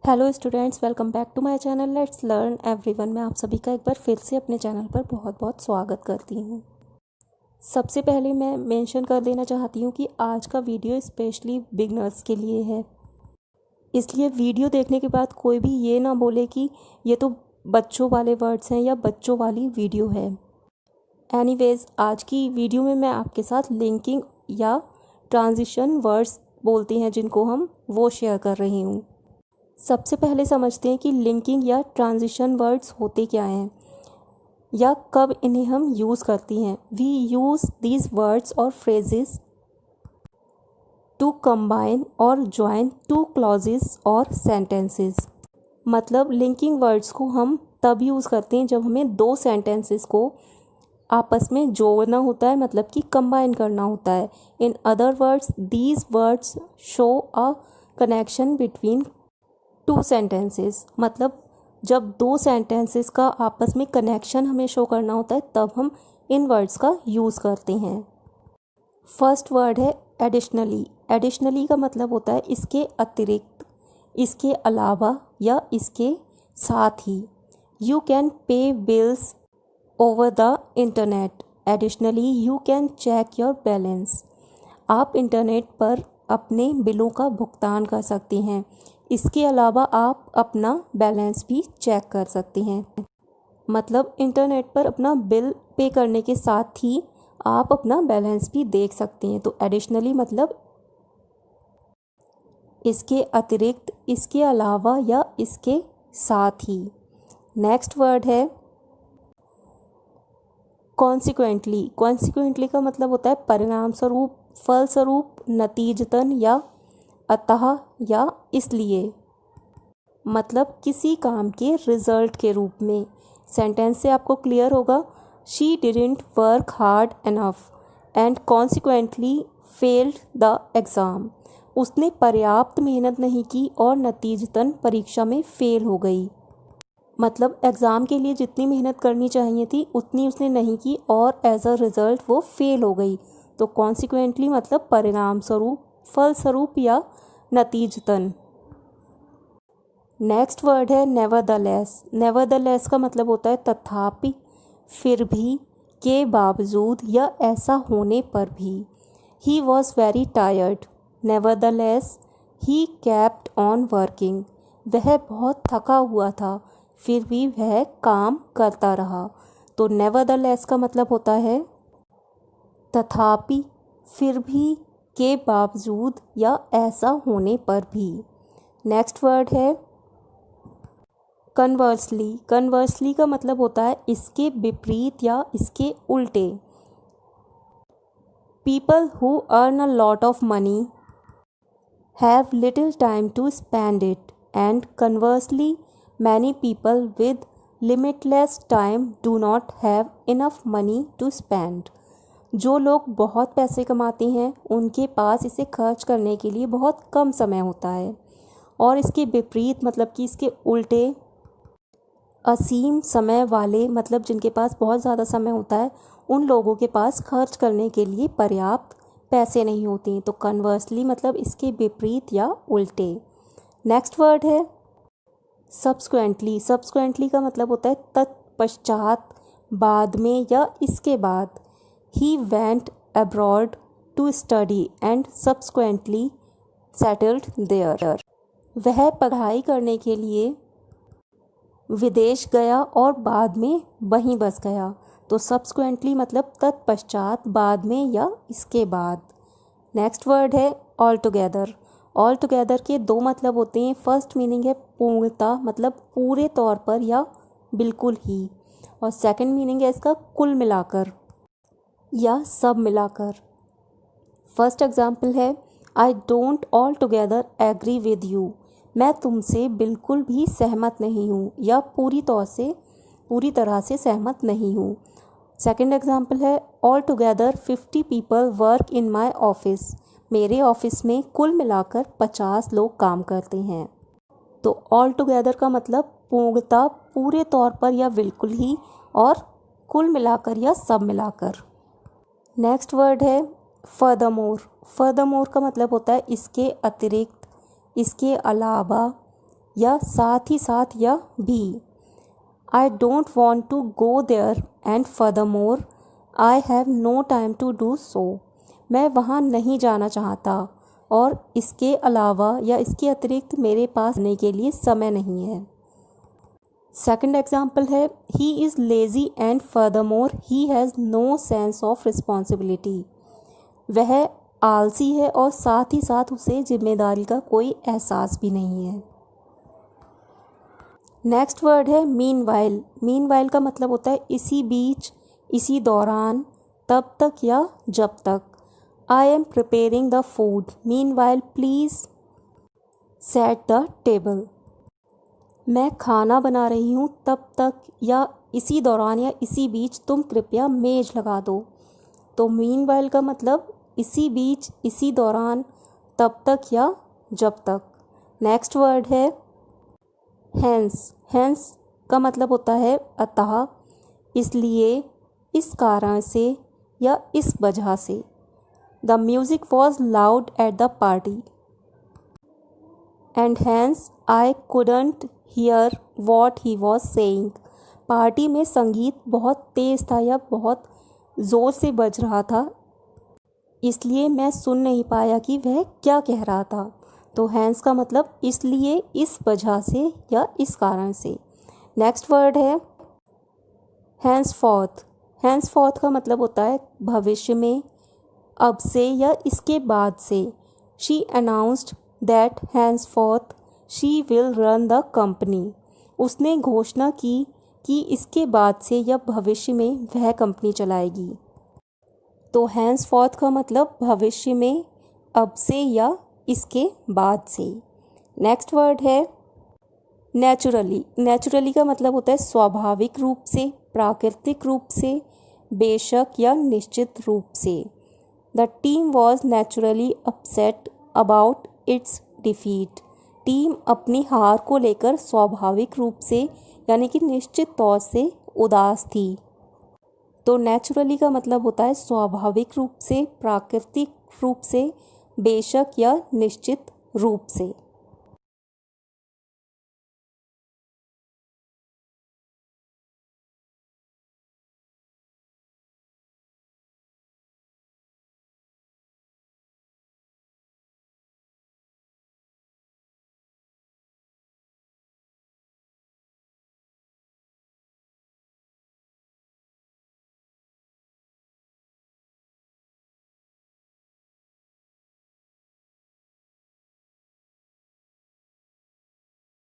Hello students, welcome back to my channel let's learn everyone. मैं आप सभी का एक बार फिर से अपने चैनल पर बहुत बहुत स्वागत करती हूँ। सबसे पहले मैं मेंशन कर देना चाहती हूँ कि आज का वीडियो स्पेशली बिगनर्स के लिए है, इसलिए वीडियो देखने के बाद कोई भी ये ना बोले कि ये तो बच्चों वाले वर्ड्स हैं या बच्चों वाली वीडियो है। एनीवेज, आज की वीडियो में मैं आपके साथ लिंकिंग या ट्रांजिशन वर्ड्स बोलते हैं जिनको हम वो शेयर कर रही हूँ। सबसे पहले समझते हैं कि लिंकिंग या ट्रांजिशन वर्ड्स होते क्या हैं या कब इन्हें हम यूज़ करती हैं। वी यूज़ दीज वर्ड्स और फ्रेजेस टू कंबाइन और ज्वाइन टू क्लॉजेस और सेंटेंसेस। मतलब लिंकिंग वर्ड्स को हम तब यूज़ करते हैं जब हमें दो सेंटेंसेस को आपस में जोड़ना होता है, मतलब कि कंबाइन करना होता है। In other words, these words show a connection between two sentences. मतलब जब दो सेंटेंसेस का आपस में कनेक्शन हमें शो करना होता है तब हम इन वर्ड्स का यूज़ करते हैं। फर्स्ट वर्ड है एडिशनली। एडिशनली का मतलब होता है इसके अतिरिक्त, इसके अलावा या इसके साथ ही। You can pay bills over the internet. Additionally you can check your balance. आप इंटरनेट पर अपने बिलों का भुगतान कर सकते हैं। इसके अलावा आप अपना बैलेंस भी चेक कर सकते हैं। मतलब इंटरनेट पर अपना बिल पे करने के साथ ही आप अपना बैलेंस भी देख सकते हैं। तो एडिशनली मतलब इसके अतिरिक्त, इसके अलावा या इसके साथ ही। नेक्स्ट वर्ड है कॉन्सिक्वेंटली। कॉन्सिक्वेंटली का मतलब होता है परिणाम स्वरूप, फलस्वरूप, नतीजतन या अतः या इसलिए। मतलब किसी काम के रिजल्ट के रूप में। सेंटेंस से आपको क्लियर होगा, she didn't work hard enough and consequently failed the exam. उसने पर्याप्त मेहनत नहीं की और नतीजतन परीक्षा में फेल हो गई। मतलब एग्ज़ाम के लिए जितनी मेहनत करनी चाहिए थी उतनी उसने नहीं की और एज अ रिज़ल्ट वो फेल हो गई। तो कॉन्सिक्वेंटली मतलब परिणाम स्वरूप, फलस्वरूप या नतीजतन। नेक्स्ट वर्ड है नेवरदलेस। नेवरदलेस का मतलब होता है तथापि, फिर भी, के बावजूद या ऐसा होने पर भी। He was very tired, nevertheless he kept on working. वह बहुत थका हुआ था, फिर भी वह काम करता रहा। तो नेवरदलेस का मतलब होता है तथापि, फिर भी, के बावजूद या ऐसा होने पर भी। नेक्स्ट वर्ड है कन्वर्सली। कन्वर्सली का मतलब होता है इसके विपरीत या इसके उल्टे। People who earn a lot of money have little time to spend it and conversely many people with limitless time do not have enough money to spend. जो लोग बहुत पैसे कमाते हैं उनके पास इसे खर्च करने के लिए बहुत कम समय होता है। और इसके विपरीत मतलब कि इसके उल्टे, असीम समय वाले, मतलब जिनके पास बहुत ज़्यादा समय होता है उन लोगों के पास खर्च करने के लिए पर्याप्त पैसे नहीं होते। तो कन्वर्सली मतलब इसके विपरीत या उल्टे। नेक्स्ट वर्ड है सब्सिक्वेंटली। सब्सिक्वेंटली का मतलब होता है तत्पश्चात, बाद में या इसके बाद। He went abroad to study and subsequently settled there. वह पढ़ाई करने के लिए विदेश गया और बाद में वहीं बस गया। तो सब्सिक्वेंटली मतलब तत्पश्चात, बाद में या इसके बाद। नेक्स्ट वर्ड है ऑल टुगेदर। ऑल टुगेदर के दो मतलब होते हैं। फर्स्ट मीनिंग है पूर्णता, मतलब पूरे तौर पर या बिल्कुल ही। और सेकंड मीनिंग है इसका कुल मिलाकर या सब मिलाकर। फर्स्ट एग्जाम्पल है I don't altogether agree with you. मैं तुमसे बिल्कुल भी सहमत नहीं हूँ या पूरी तरह से सहमत नहीं हूँ। सेकंड एग्जाम्पल है all together 50 people work in my office. मेरे ऑफिस में कुल मिलाकर 50 लोग काम करते हैं। तो ऑल टुगेदर का मतलब पूर्णता, पूरे तौर पर या बिल्कुल ही, और कुल मिलाकर या सब मिलाकर। नेक्स्ट वर्ड है फर्दरमोर। फर्दरमोर का मतलब होता है इसके अतिरिक्त, इसके अलावा या साथ ही साथ या भी। I don't want to go there and furthermore I have no time to do so। मैं वहाँ नहीं जाना चाहता और इसके अलावा या इसके अतिरिक्त मेरे पास जाने के लिए समय नहीं है। सेकंड एग्जाम्पल है he is lazy and furthermore he has no sense of responsibility। वह आलसी है और साथ ही साथ उसे जिम्मेदारी का कोई एहसास भी नहीं है। नेक्स्ट वर्ड है मीनवाइल। मीनवाइल का मतलब होता है इसी बीच, इसी दौरान, तब तक या जब तक। I am preparing the food meanwhile please set the table. मैं खाना बना रही हूँ तब तक या इसी दौरान या इसी बीच तुम कृपया मेज लगा दो। तो मीनवाइल का मतलब इसी बीच, इसी दौरान, तब तक या जब तक। नेक्स्ट वर्ड है हैंस। हैंस का मतलब होता है अतः, इसलिए, इस कारण से या इस वजह से। The music was loud at the party and hence I couldn't hear what he was saying. Party में संगीत बहुत तेज़ था या बहुत ज़ोर से बज रहा था, इसलिए मैं सुन नहीं पाया कि वह क्या कह रहा था। तो हैंस का मतलब इसलिए, इस वजह से या इस कारण से। नेक्स्ट वर्ड है हैंसफॉर्थ। हैंसफॉर्थ का मतलब होता है भविष्य में, अब से या इसके बाद से। She announced that henceforth she will run the company. उसने घोषणा की कि इसके बाद से या भविष्य में वह कंपनी चलाएगी। तो हैंसफॉर्थ का मतलब भविष्य में, अब से या इसके बाद से। नेक्स्ट वर्ड है नेचुरली। नेचुरली का मतलब होता है स्वाभाविक रूप से, प्राकृतिक रूप से, बेशक या निश्चित रूप से। The team was naturally upset about it's defeat. Team अपनी हार को लेकर स्वाभाविक रूप से यानी कि निश्चित तौर से उदास थी। तो नेचुरली का मतलब होता है स्वाभाविक रूप से, प्राकृतिक रूप से, बेशक या निश्चित रूप से।